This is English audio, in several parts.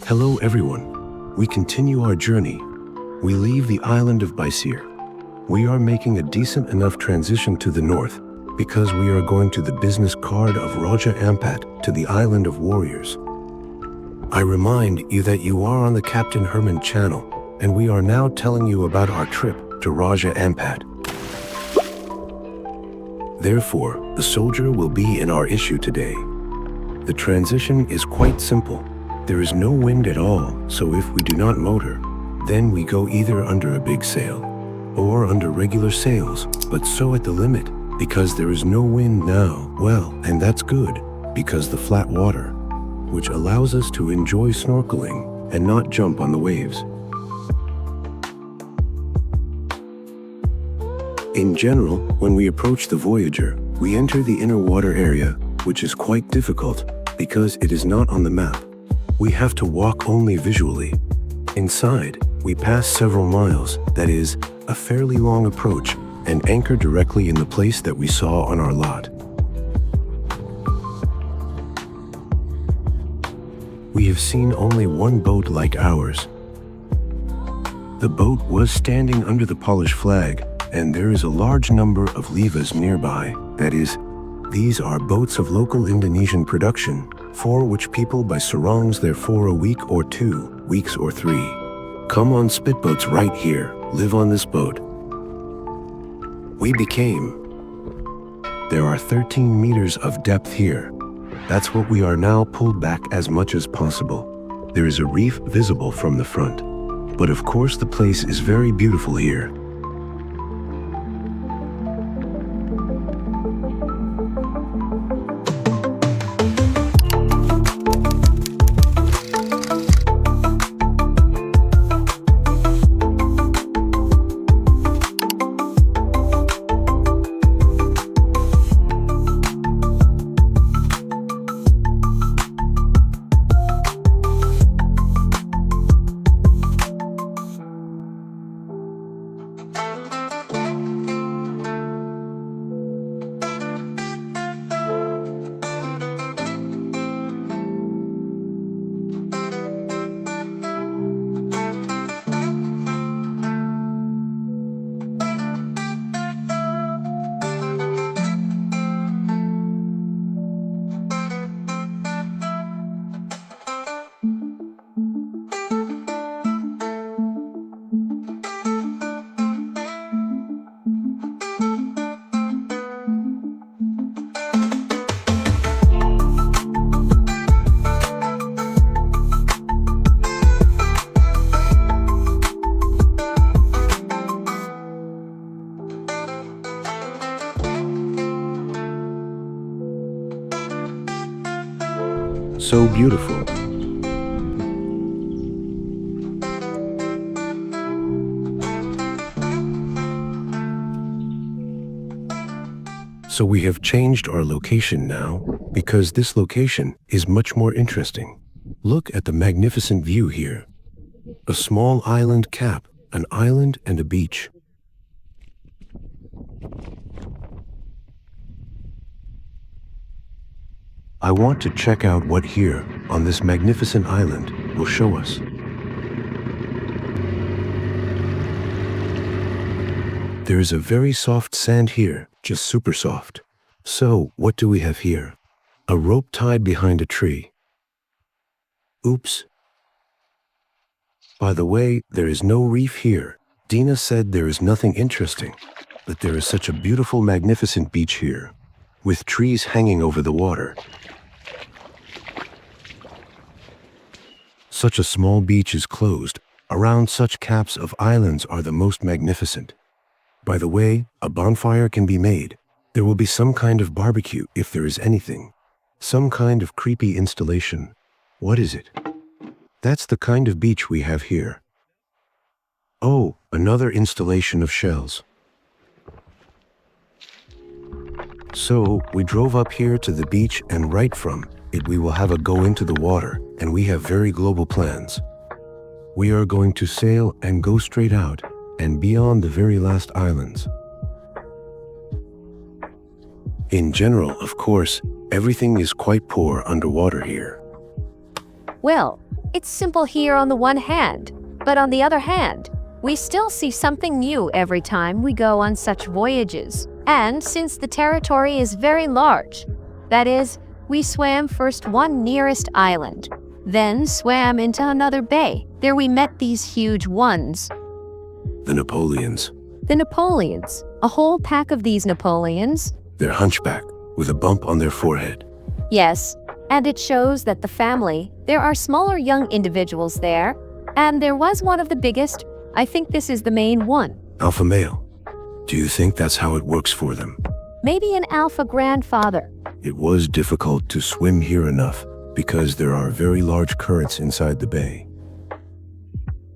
Hello everyone. We continue our journey. We leave the island of BESIR. We are making a decent enough transition to the north because we are going to the business card of Raja Ampat to the island of warriors. I remind you that you are on the Captain Herman channel and we are now telling you about our trip to Raja Ampat. Therefore, the soldier will be in our issue today. The transition is quite simple. There is no wind at all, so if we do not motor, then we go either under a big sail or under regular sails, but so at the limit, because there is no wind now, well, and that's good, because the flat water, which allows us to enjoy snorkeling and not jump on the waves. In general, when we approach the Voyager, we enter the inner water area, which is quite difficult because it is not on the map. We have to walk only visually. Inside, we pass several miles, that is, a fairly long approach, and anchor directly in the place that we saw on our lot. We have seen only one boat like ours. The boat was standing under the Polish flag, and there is a large number of levas nearby. That is, these are boats of local Indonesian production, for which people buy sarongs there for a week or 2 weeks or 3. Come on spitboats right here, live on this boat. There are 13 meters of depth here. That's what we are now pulled back as much as possible. There is a reef visible from the front, but of course the place is very beautiful here. So beautiful. So we have changed our location now, because this location is much more interesting. Look at the magnificent view here. A small island cap, an island and a beach. I want to check out what here, on this magnificent island, will show us. There is a very soft sand here, just super soft. So, what do we have here? A rope tied behind a tree. Oops. By the way, there is no reef here. Dina said there is nothing interesting, but there is such a beautiful, magnificent beach here, with trees hanging over the water. Such a small beach is closed. Around such caps of islands are the most magnificent. By the way, a bonfire can be made. There will be some kind of barbecue if there is anything. Some kind of creepy installation. What is it? That's the kind of beach we have here. Oh, another installation of shells. So, we drove up here to the beach and right from it we will have a go into the water, and we have very global plans. We are going to sail and go straight out and beyond the very last islands. In general, of course, everything is quite poor underwater here. Well, It's simple here on the one hand, but on the other hand, we still see something new every time we go on such voyages. And since the territory is very large, that is, we swam first one nearest island, then swam into another bay. There we met these huge ones. The Napoleons. The Napoleons. A whole pack of these Napoleons. They're hunchback, with a bump on their forehead. Yes, and it shows that the family, there are smaller young individuals there, and there was one of the biggest. I think this is the main one. Alpha male. Do you think that's how it works for them? Maybe an alpha grandfather. It was difficult to swim here enough because there are very large currents inside the bay.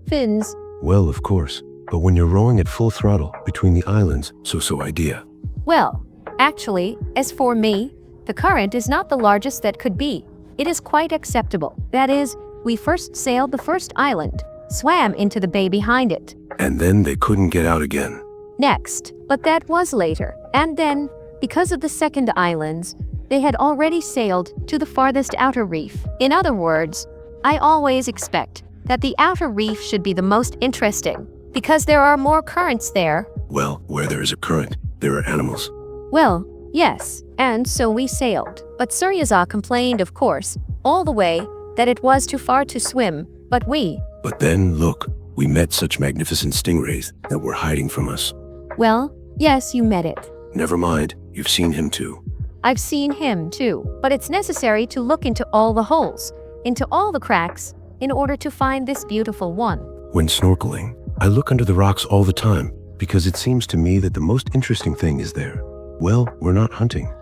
Fins. Well, of course, but when you're rowing at full throttle between the islands, so idea. Well, actually, as for me, the current is not the largest that could be. It is quite acceptable. That is, we first sailed the first island, swam into the bay behind it. And then they couldn't get out again. Next, but that was later. And then, because of the second islands, they had already sailed to the farthest outer reef. In other words, I always expect that the outer reef should be the most interesting, because there are more currents there. Well, where there is a current, there are animals. Well, yes, and so we sailed. But Suryaza complained, of course, all the way, that it was too far to swim, But then, look, we met such magnificent stingrays that were hiding from us. Well, yes, you met it. Never mind, you've seen him too. I've seen him too, but it's necessary to look into all the holes, into all the cracks, in order to find this beautiful one. When snorkeling, I look under the rocks all the time because it seems to me that the most interesting thing is there. Well, we're not hunting.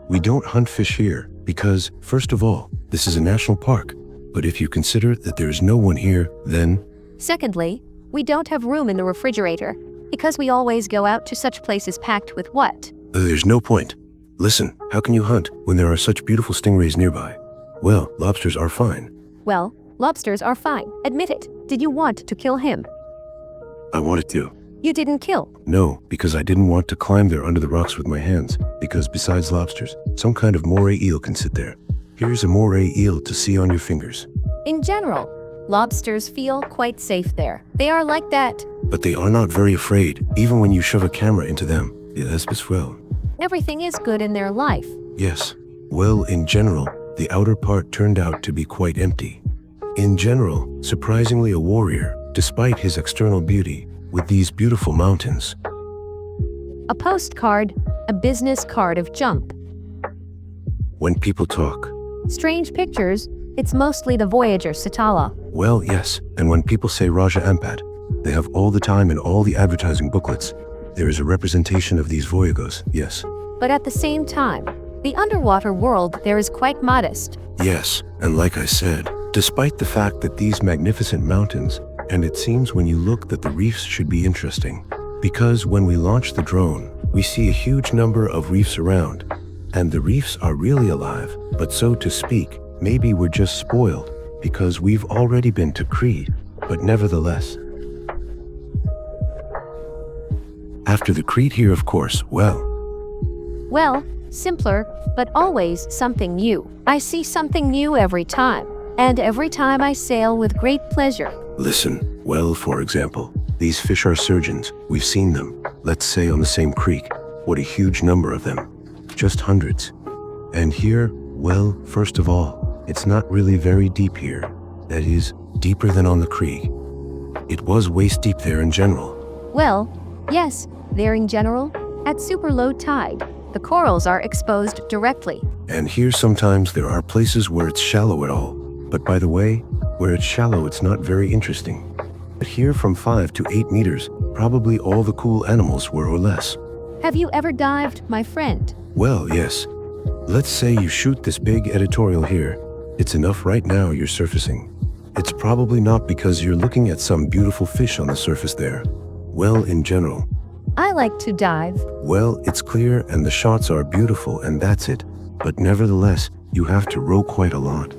We don't hunt fish here because, first of all, this is a national park. But if you consider that there is no one here, then... Secondly, we don't have room in the refrigerator because we always go out to such places packed with what? There's no point. Listen, how can you hunt when there are such beautiful stingrays nearby? Well, lobsters are fine. Well, lobsters are fine. Admit it. Did you want to kill him? I wanted to. You didn't kill? No, because I didn't want to climb there under the rocks with my hands, because besides lobsters, some kind of moray eel can sit there. Here's a moray eel to see on your fingers. In general, lobsters feel quite safe there. They are like that. But they are not very afraid, even when you shove a camera into them. Yes, as well. Everything is good in their life. Yes. Well, in general, the outer part turned out to be quite empty. In general, surprisingly a warrior, despite his external beauty, with these beautiful mountains. A postcard, a business card of jump. When people talk. Strange pictures, it's mostly the Voyager Satala. Well, yes, and when people say Raja Ampat, they have all the time in all the advertising booklets. There is a representation of these Voyagos, yes. But at the same time, the underwater world there is quite modest. Yes, and like I said, despite the fact that these magnificent mountains, and it seems when you look that the reefs should be interesting, because when we launch the drone, we see a huge number of reefs around, and the reefs are really alive, but so to speak, maybe we're just spoiled, because we've already been to Kri, but nevertheless. After the Crete here, of course, Well, simpler, but always something new. I see something new every time, and every time I sail with great pleasure. Listen, well, for example, these fish are surgeons. We've seen them, let's say on the same creek. What a huge number of them. Just hundreds. And here, well, first of all, it's not really very deep here. That is, deeper than on the creek. It was waist deep there in general. Well, yes, there in general, at super low tide, the corals are exposed directly. And here sometimes there are places where it's shallow at all. But by the way, where it's shallow it's not very interesting. But here from 5 to 8 meters, probably all the cool animals were or less. Have you ever dived, my friend? Well, yes. Let's say you shoot this big editorial here. It's enough right now you're surfacing. It's probably not because you're looking at some beautiful fish on the surface there. Well, in general. I like to dive. Well, it's clear and the shots are beautiful and that's it. But nevertheless, you have to row quite a lot.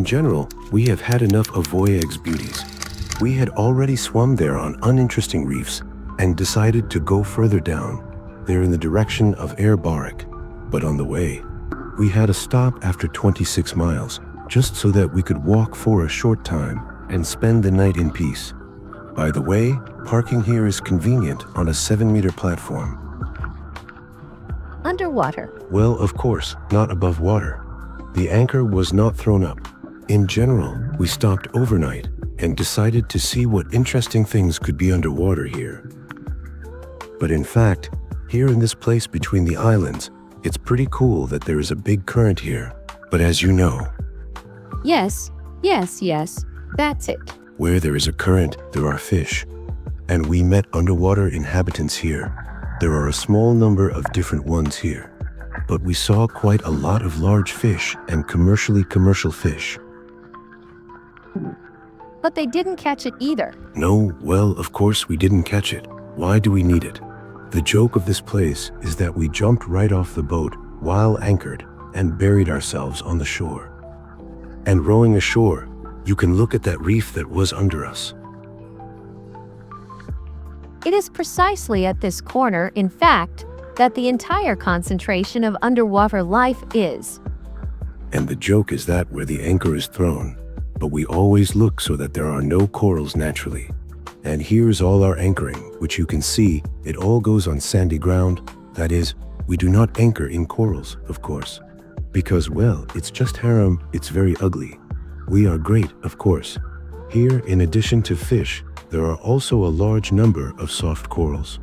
In general, we have had enough of WAYAG's beauties. We had already swum there on uninteresting reefs and decided to go further down, there in the direction of Airborek. But on the way, we had a stop after 26 miles, just so that we could walk for a short time and spend the night in peace. By the way, parking here is convenient on a 7-meter platform. Underwater. Well, of course, not above water. The anchor was not thrown up. In general, we stopped overnight and decided to see what interesting things could be underwater here. But in fact, here in this place between the islands, it's pretty cool that there is a big current here. But as you know, Yes, that's it. where there is a current, there are fish. And we met underwater inhabitants here. There are a small number of different ones here. But we saw quite a lot of large fish and commercial fish. But they didn't catch it either. No, well, of course we didn't catch it. Why do we need it? The joke of this place is that we jumped right off the boat while anchored and buried ourselves on the shore. And rowing ashore, you can look at that reef that was under us. It is precisely at this corner, in fact, that the entire concentration of underwater life is. And the joke is that where the anchor is thrown, but we always look so that there are no corals naturally. And here's all our anchoring, which you can see, it all goes on sandy ground. That is, we do not anchor in corals, of course. Because, well, it's just harem, it's very ugly. We are great, of course. Here, in addition to fish, there are also a large number of soft corals.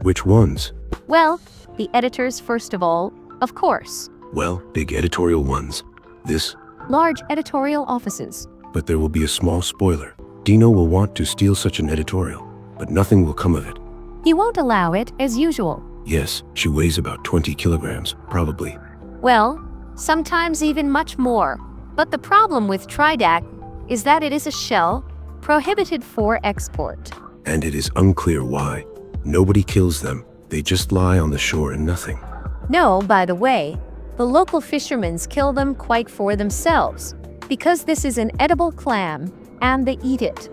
Which ones? Well, the editors first of all, of course. Well, big editorial ones. This, Large editorial offices. but there will be a small spoiler. Dino will want to steal such an editorial, but nothing will come of it. He won't allow it, as usual. Yes, she weighs about 20 kilograms, probably. Well, sometimes even much more. But the problem with Tridac is that it is a shell prohibited for export. And it is unclear why. Nobody kills them. They just lie on the shore and nothing. No, by the way, the local fishermen kill them quite for themselves, because this is an edible clam, and they eat it.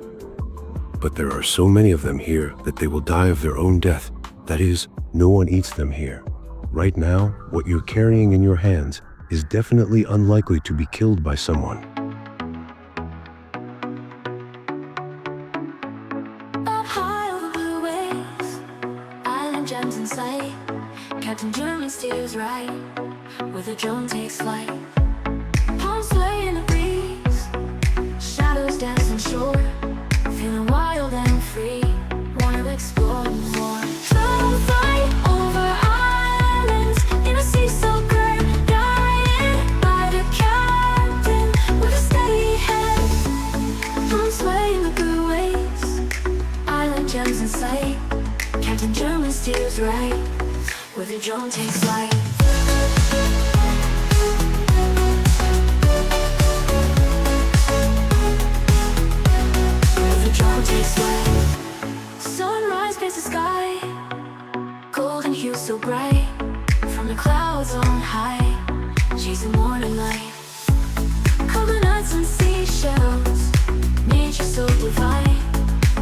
But there are so many of them here that they will die of their own death. That is, no one eats them here. Right now, what you're carrying in your hands is definitely unlikely to be killed by someone. Up high over blue waves, island gems in sight. Captain German steers right, where the drone takes flight. Palms sway in the breeze, shadows dance on shore. Feeling wild and free, wanna explore more. Don't fight over islands in a sea so great, guided by the captain with a steady head. Palms sway in the blue waves, island gems in sight. Captain German steers right, where the drone takes flight. Where the drone takes flight. Sunrise paints the sky, golden hues so bright. From the clouds on high, chasing morning light. Coconuts and seashells, nature so divine.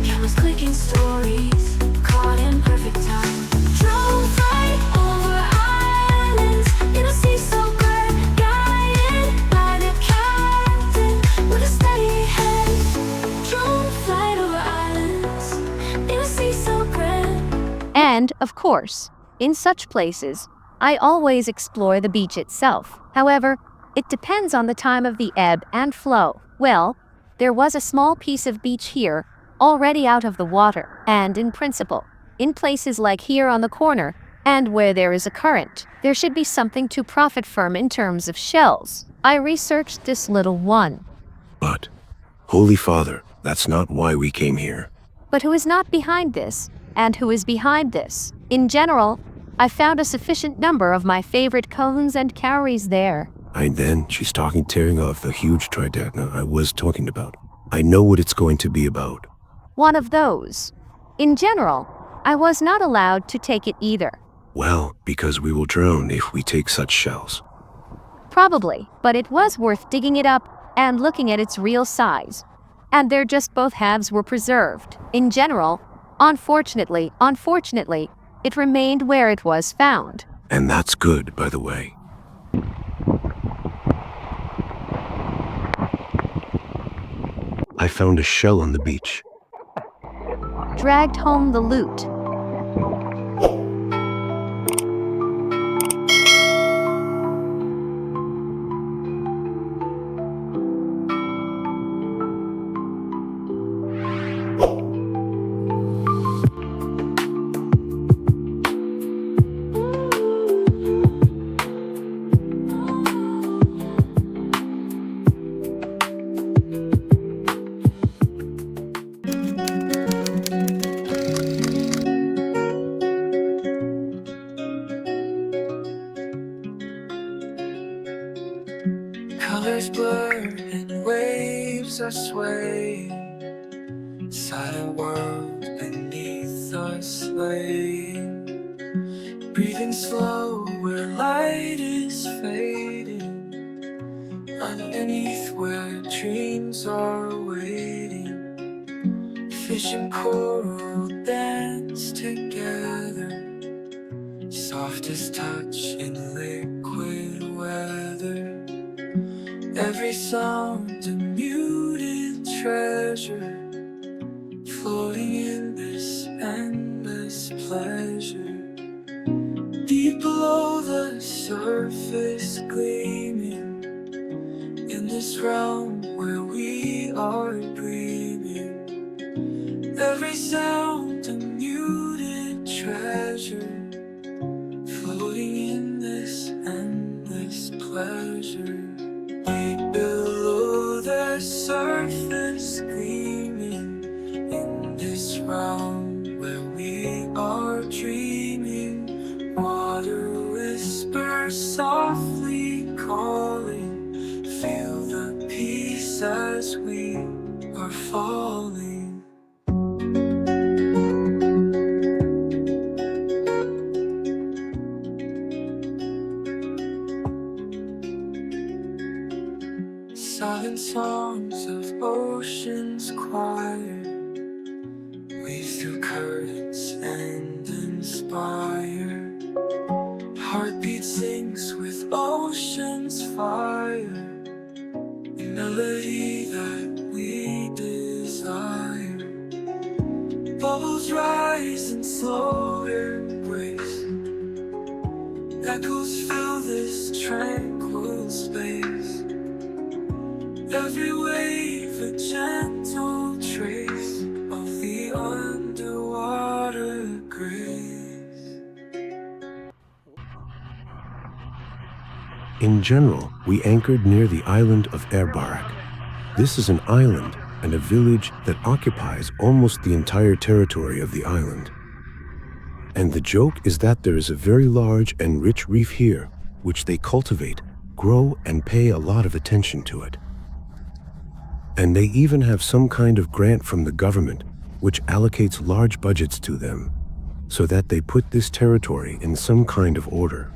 Cameras clicking stories, caught in perfect time. Drone flight over islands in a sea so grand, guided by the captain with a steady head. Drone flight over islands in a sea so grand. And, of course, in such places, I always explore the beach itself. However, it depends on the time of the ebb and flow. Well, there was a small piece of beach here, already out of the water, and in principle, in places like here on the corner, and where there is a current, there should be something to profit from in terms of shells. I researched this little one. But, Holy Father, that's not why we came here. But who is not behind this, and who is behind this? In general, I found a sufficient number of my favorite cones and cowries there. And then she's tearing off the huge tridacna I was talking about. I know what it's going to be about. One of those. In general, I was not allowed to take it either. Well, because we will drown if we take such shells. Probably, but it was worth digging it up and looking at its real size. And they're just both halves were preserved. In general, unfortunately, it remained where it was found. And that's good, by the way. I found a shell on the beach. Dragged home the loot. Colors blur and waves are swaying. Silent world beneath us laying. Breathing slow where light is fading. Underneath where dreams are waiting. Fish and coral dance together. Softest touch in liquid weather. Every sound a muted treasure, floating in this endless pleasure. Deep below the surface gleaming, in this realm where we are dreaming. Every sound a muted treasure, floating in this endless pleasure. Deep below the surface gleaming, in this realm where we are dreaming. Water whispers softly calling, feel the peace as we are falling. Silent songs of ocean's choir, weave through currents and inspire. Heartbeat sings with ocean's fire, a melody that we desire. Bubbles rise in slow embrace, echoes fill this tranquil space. Every wave a gentle trace of the underwater grace. In general, we anchored near the island of Airborek. This is an island and a village that occupies almost the entire territory of the island. And the joke is that there is a very large and rich reef here, which they cultivate, grow, and pay a lot of attention to it. And they even have some kind of grant from the government, which allocates large budgets to them, so that they put this territory in some kind of order.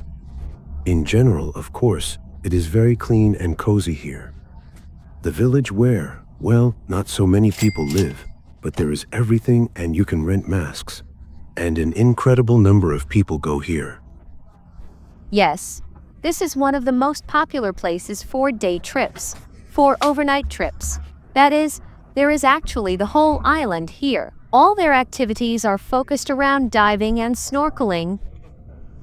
In general, of course, it is very clean and cozy here. The village where, well, not so many people live, but there is everything and you can rent masks. And an incredible number of people go here. Yes, this is one of the most popular places for day trips, for overnight trips. That is, there is actually the whole island here. All their activities are focused around diving and snorkeling.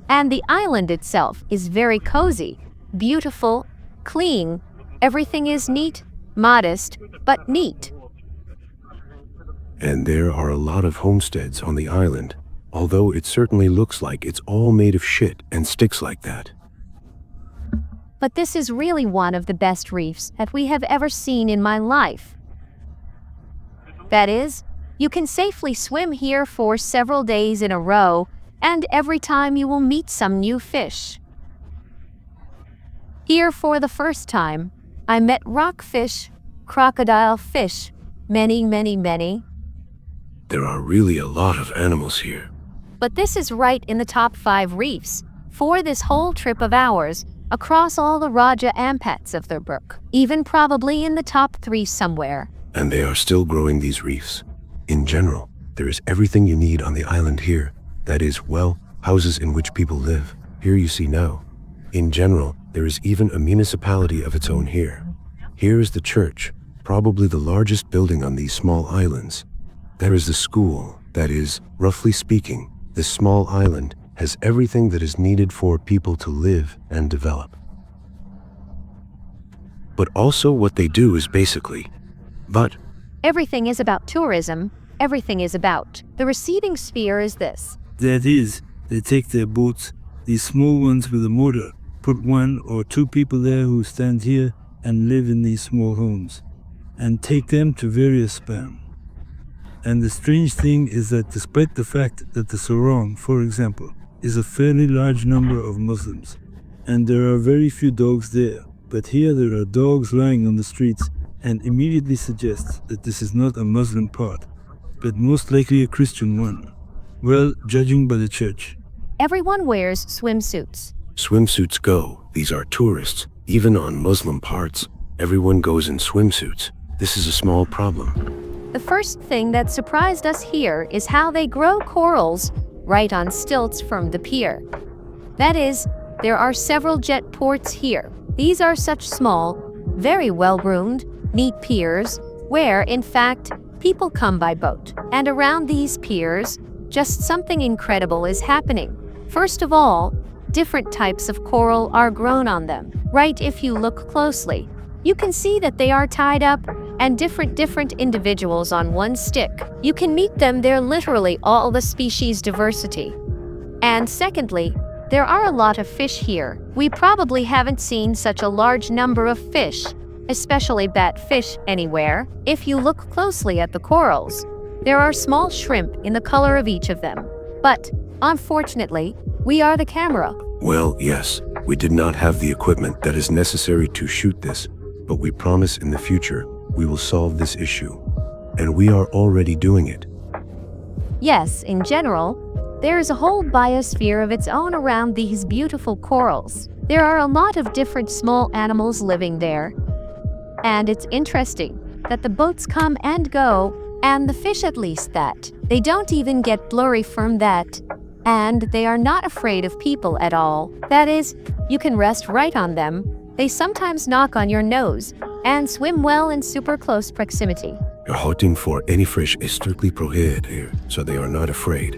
And the island itself is very cozy, beautiful, clean. Everything is neat, modest, but neat. And there are a lot of homesteads on the island, although it certainly looks like it's all made of shit and sticks like that. But this is really one of the best reefs that we have ever seen in my life. That is, you can safely swim here for several days in a row, and every time you will meet some new fish. Here for the first time, I met rockfish, crocodile fish, many. There are really a lot of animals here. But this is right in the top 5 reefs. For this whole trip of ours, across all the Raja Ampats of the brook, even probably in the top 3 somewhere. And they are still growing these reefs. In general, there is everything you need on the island here. That is, well, houses in which people live. Here you see now. In general, there is even a municipality of its own here. Here is the church, probably the largest building on these small islands. There is the school. That is, roughly speaking, this small island has everything that is needed for people to live and develop. But also what they do is basically, but Everything is about tourism. Everything is about. The receding sphere is this. That is, they take their boats, these small ones with a motor, put 1 or 2 people there who stand here and live in these small homes, and take them to various span. And the strange thing is that despite the fact that the sarong, for example, is a fairly large number of Muslims, and there are very few dogs there, but here there are dogs lying on the streets and immediately suggests that this is not a Muslim part, but most likely a Christian one. Well, judging by the church. Everyone wears swimsuits. swimsuits go. These are tourists. Even on Muslim parts, everyone goes in swimsuits. This is a small problem. The first thing that surprised us here is how they grow corals right on stilts from the pier. That is, there are several jet ports here. These are such small, very well-groomed, neat piers where, in fact, people come by boat. And around these piers, just something incredible is happening. First of all, different types of coral are grown on them. Right, if you look closely, you can see that they are tied up and different individuals on one stick. You can meet them, they're literally all the species diversity. And secondly, there are a lot of fish here. We probably haven't seen such a large number of fish, especially batfish, anywhere. If you look closely at the corals, there are small shrimp in the color of each of them. But, unfortunately, we are the camera. Well, yes, we did not have the equipment that is necessary to shoot this, but we promise in the future we will solve this issue. And we are already doing it. Yes, in general, there is a whole biosphere of its own around these beautiful corals. There are a lot of different small animals living there. And it's interesting that the boats come and go, and the fish at least that. They don't even get blurry from that. And they are not afraid of people at all. That is, you can rest right on them. They sometimes knock on your nose and swim well in super close proximity. Hunting for any fish is strictly prohibited here, so they are not afraid.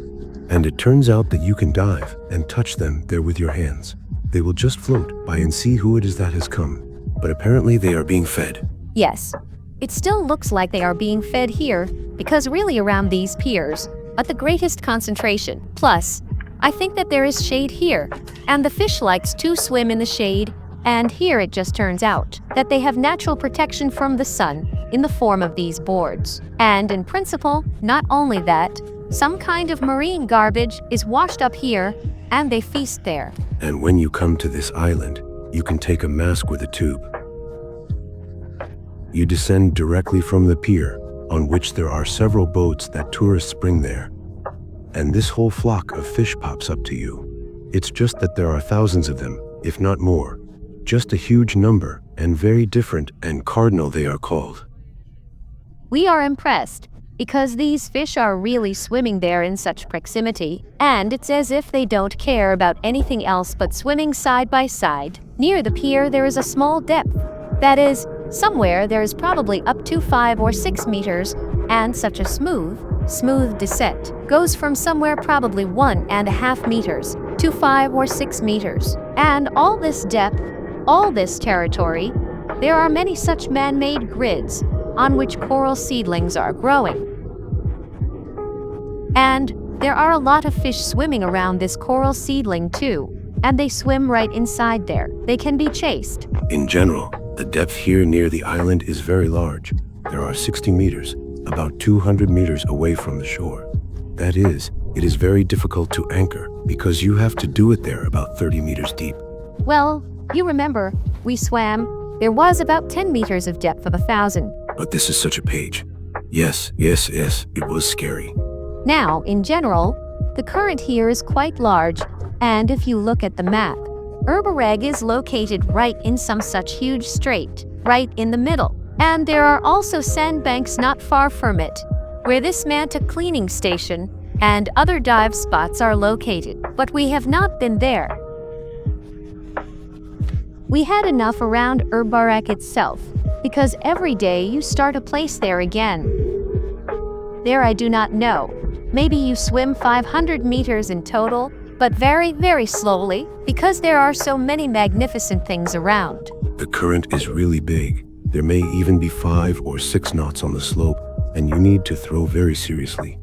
And it turns out that you can dive and touch them there with your hands. They will just float by and see who it is that has come. But apparently they are being fed. Yes, it still looks like they are being fed here, because really around these piers, at the greatest concentration. Plus, I think that there is shade here, and the fish likes to swim in the shade, and here it just turns out that they have natural protection from the sun in the form of these boards. And in principle, not only that, some kind of marine garbage is washed up here, and they feast there. And when you come to this island, you can take a mask with a tube. You descend directly from the pier, on which there are several boats that tourists bring there. And this whole flock of fish pops up to you. It's just that there are thousands of them, if not more. Just a huge number, and very different and cardinal they are called. We are impressed, because these fish are really swimming there in such proximity, and it's as if they don't care about anything else but swimming side by side. Near the pier there is a small depth. That is, somewhere there is probably up to 5 or 6 meters, and such a smooth descent goes from somewhere probably 1.5 meters to 5 or 6 meters. And all this depth, all this territory, there are many such man-made grids on which coral seedlings are growing. And there are a lot of fish swimming around this coral seedling too, and they swim right inside there. They can be chased. In general, the depth here near the island is very large. There are 60 meters, about 200 meters away from the shore. That is, it is very difficult to anchor because you have to do it there about 30 meters deep. Well, you remember, we swam. There was about 10 meters of depth of 1,000. But this is such a page. Yes, it was scary. Now, in general, the current here is quite large, and if you look at the map, Airborek is located right in some such huge strait, right in the middle. And there are also sandbanks not far from it, where this Manta cleaning station and other dive spots are located, but we have not been there. We had enough around Airborek itself, because every day you start a place there again. There I do not know. Maybe you swim 500 meters in total, but very, very slowly, because there are so many magnificent things around. The current is really big. There may even be 5 or 6 knots on the slope, and you need to throw very seriously.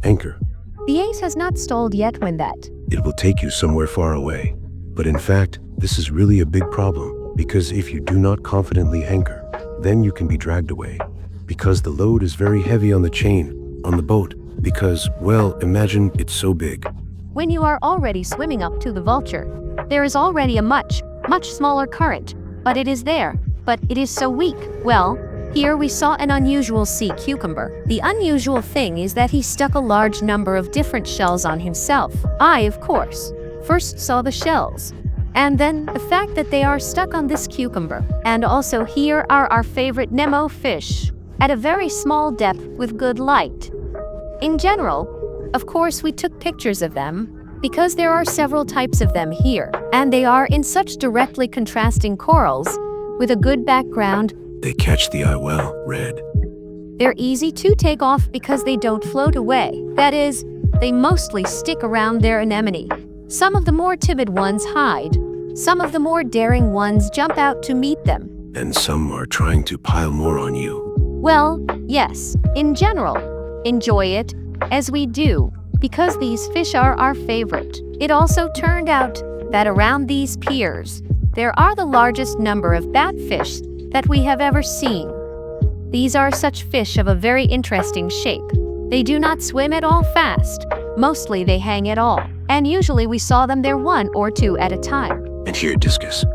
Anchor. The ace has not stalled yet when that. It will take you somewhere far away. But in fact, this is really a big problem, because if you do not confidently anchor, then you can be dragged away. Because the load is very heavy on the chain, on the boat, because, well, imagine it's so big. When you are already swimming up to the vulture, there is already a much, much smaller current, but it is there, but it is so weak. Well, here we saw an unusual sea cucumber. The unusual thing is that he stuck a large number of different shells on himself. I, of course, first saw the shells, and then the fact that they are stuck on this cucumber. And also here are our favorite Nemo fish, at a very small depth with good light. In general, of course, we took pictures of them, because there are several types of them here, and they are in such directly contrasting corals, with a good background. They catch the eye well, Red. They're easy to take off because they don't float away. That is, they mostly stick around their anemone. Some of the more timid ones hide. Some of the more daring ones jump out to meet them. And some are trying to pile more on you. Well, yes, in general, enjoy it, as we do, because these fish are our favorite. It also turned out that around these piers, there are the largest number of batfish that we have ever seen. These are such fish of a very interesting shape. They do not swim at all fast. Mostly they hang at all. And usually we saw them there 1 or 2 at a time. And here, discus.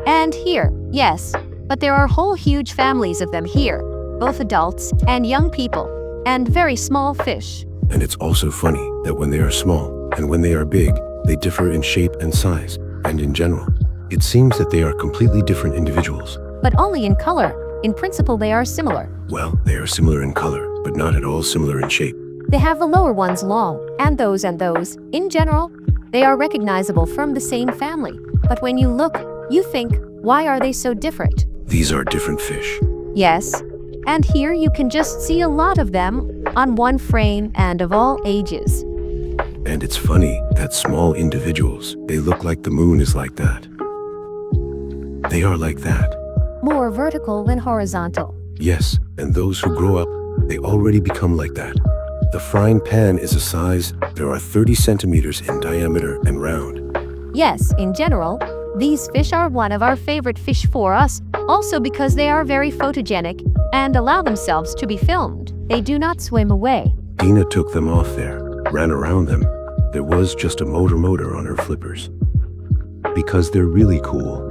And here, yes. But there are whole huge families of them here, both adults and young people, and very small fish. And it's also funny that when they are small and when they are big, they differ in shape and size, and in general. It seems that they are completely different individuals. But only in color. In principle, they are similar. Well, they are similar in color, but not at all similar in shape. They have the lower ones long, and those. In general, they are recognizable from the same family. But when you look, you think, why are they so different? These are different fish. Yes. And here you can just see a lot of them on one frame and of all ages. And it's funny that small individuals, they look like the moon is like that. They are like that. More vertical than horizontal. Yes, and those who grow up, they already become like that. The frying pan is a size, there are 30 centimeters in diameter and round. Yes, in general, these fish are one of our favorite fish for us, also because they are very photogenic and allow themselves to be filmed. They do not swim away. Dina took them off there, ran around them. There was just a motor on her flippers. Because they're really cool.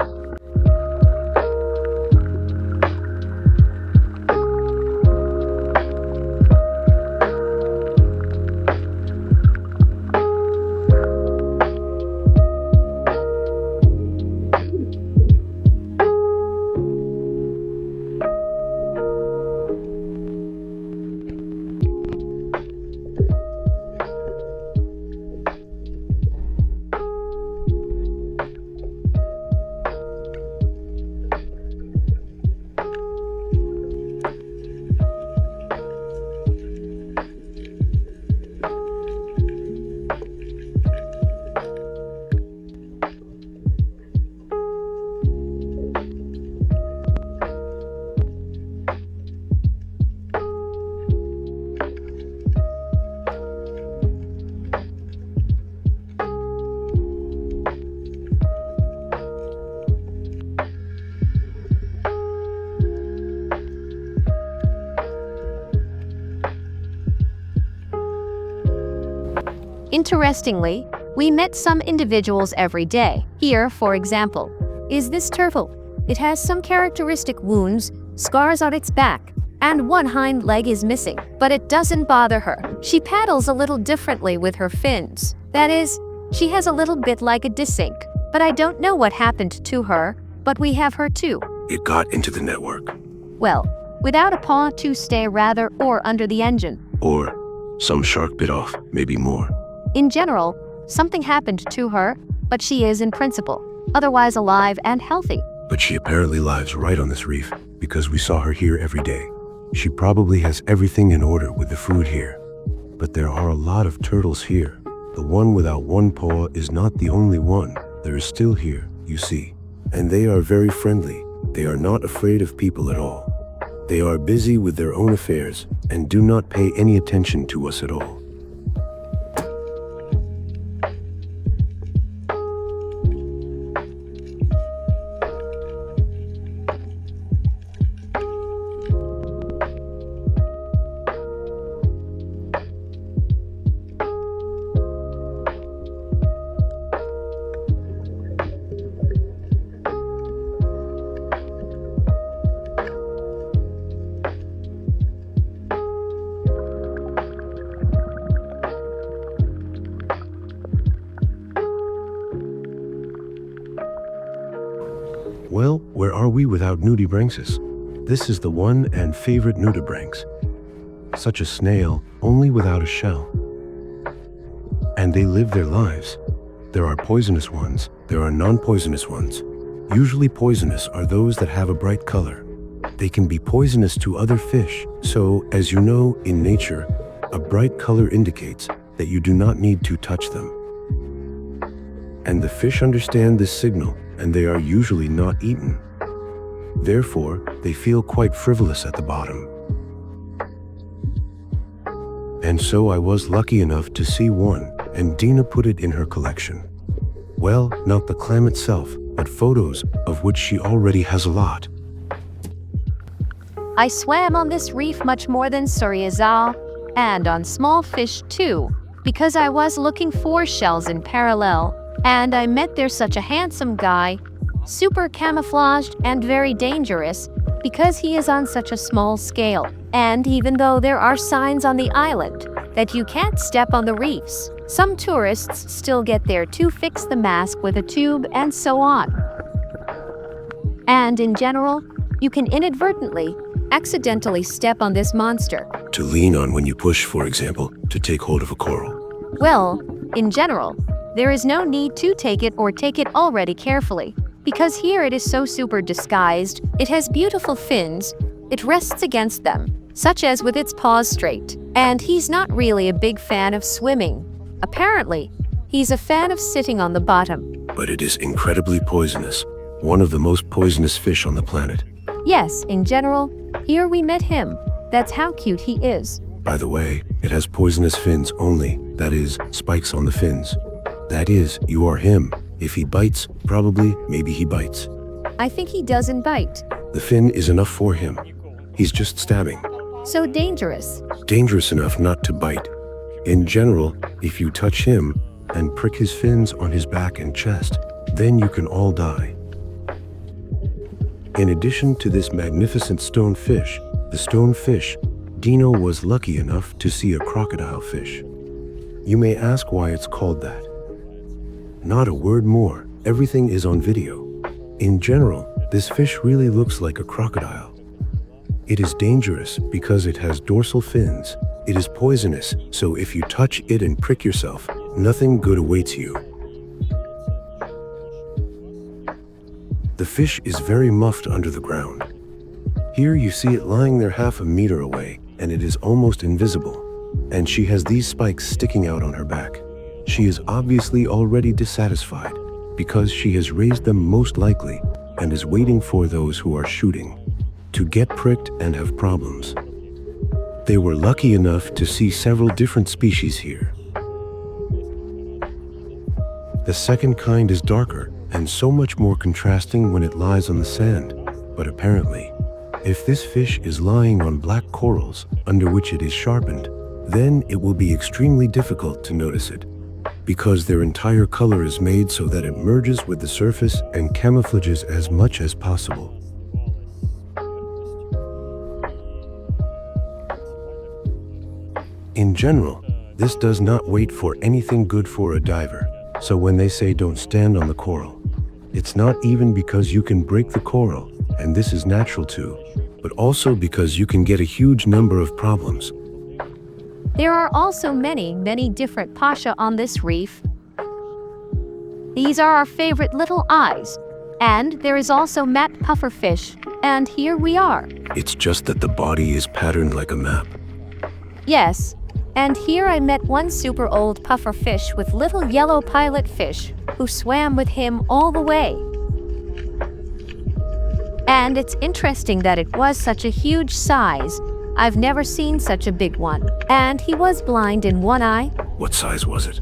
Interestingly, we met some individuals every day. Here, for example, is this turtle. It has some characteristic wounds, scars on its back, and one hind leg is missing. But it doesn't bother her. She paddles a little differently with her fins. That is, she has a little bit like a desync. but I don't know what happened to her, but we have her too. It got into the network. Well, without a paw to stay rather or under the engine. Or some shark bit off, maybe more. In general, something happened to her, but she is in principle, otherwise alive and healthy. But she apparently lives right on this reef, because we saw her here every day. She probably has everything in order with the food here. But there are a lot of turtles here. The one without one paw is not the only one. There is still here, you see. And they are very friendly. They are not afraid of people at all. They are busy with their own affairs and do not pay any attention to us at all. Well, where are we without nudibranchs? This is the one and favorite nudibranchs. Such a snail, only without a shell. And they live their lives. There are poisonous ones, there are non-poisonous ones. Usually poisonous are those that have a bright color. They can be poisonous to other fish, so, as you know, in nature, a bright color indicates that you do not need to touch them. And the fish understand this signal, and they are usually not eaten. Therefore, they feel quite frivolous at the bottom. And so I was lucky enough to see one, and Dina put it in her collection. Well, not the clam itself, but photos, of which she already has a lot. I swam on this reef much more than Suryaza, and on small fish too, because I was looking for shells in parallel, and I met there such a handsome guy, super camouflaged and very dangerous, because he is on such a small scale. And even though there are signs on the island that you can't step on the reefs, some tourists still get there to fix the mask with a tube and so on. And in general, you can inadvertently, accidentally step on this monster. To lean on when you push, for example, to take hold of a coral. Well, in general, there is no need to take it or take it already carefully, because here it is so super disguised, it has beautiful fins, it rests against them, such as with its paws straight, and he's not really a big fan of swimming. Apparently, he's a fan of sitting on the bottom. But it is incredibly poisonous, one of the most poisonous fish on the planet. Yes, in general, here we met him. That's how cute he is. By the way, it has poisonous fins only, that is, spikes on the fins. That is, you are him. If he bites, probably, maybe he bites. I think he doesn't bite. The fin is enough for him. He's just stabbing. So dangerous. Dangerous enough not to bite. In general, if you touch him and prick his fins on his back and chest, then you can all die. In addition to this magnificent stonefish, the stonefish, Dino was lucky enough to see a crocodile fish. You may ask why it's called that. Not a word more, everything is on video. In general, this fish really looks like a crocodile. It is dangerous because it has dorsal fins. It is poisonous, so if you touch it and prick yourself, nothing good awaits you. The fish is very muffed under the ground. Here you see it lying there half a meter away, and it is almost invisible. And she has these spikes sticking out on her back. She is obviously already dissatisfied, because she has raised them most likely, and is waiting for those who are shooting to get pricked and have problems. They were lucky enough to see several different species here. The second kind is darker, and so much more contrasting when it lies on the sand, but apparently, if this fish is lying on black corals under which it is sharpened, then it will be extremely difficult to notice it, because their entire color is made so that it merges with the surface and camouflages as much as possible. In general, this does not wait for anything good for a diver, so when they say don't stand on the coral, It's not even because you can break the coral, and this is natural too, but also because you can get a huge number of problems. There are also many different pasha on this reef. These are our favorite little eyes. And there is also mat pufferfish, and here we are. It's just that the body is patterned like a map. Yes, and here I met one super old pufferfish with little yellow pilotfish who swam with him all the way. And it's interesting that it was such a huge size. I've never seen such a big one. And he was blind in one eye. What size was it?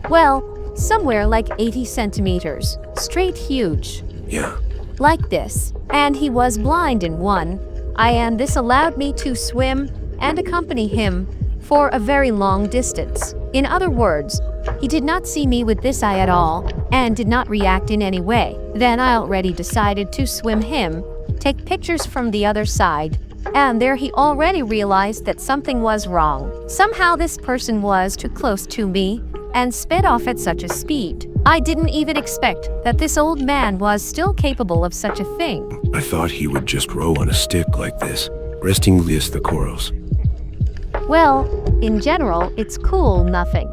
Well, somewhere like 80 centimeters. Straight huge. Yeah. Like this. And he was blind in one eye, and this allowed me to swim and accompany him for a very long distance. In other words, he did not see me with this eye at all and did not react in any way. Then I already decided to swim him, take pictures from the other side, and there he already realized that something was wrong. Somehow this person was too close to me and sped off at such a speed. I didn't even expect that this old man was still capable of such a thing. I thought he would just row on a stick like this, resting the corals. Well, in general, it's cool nothing.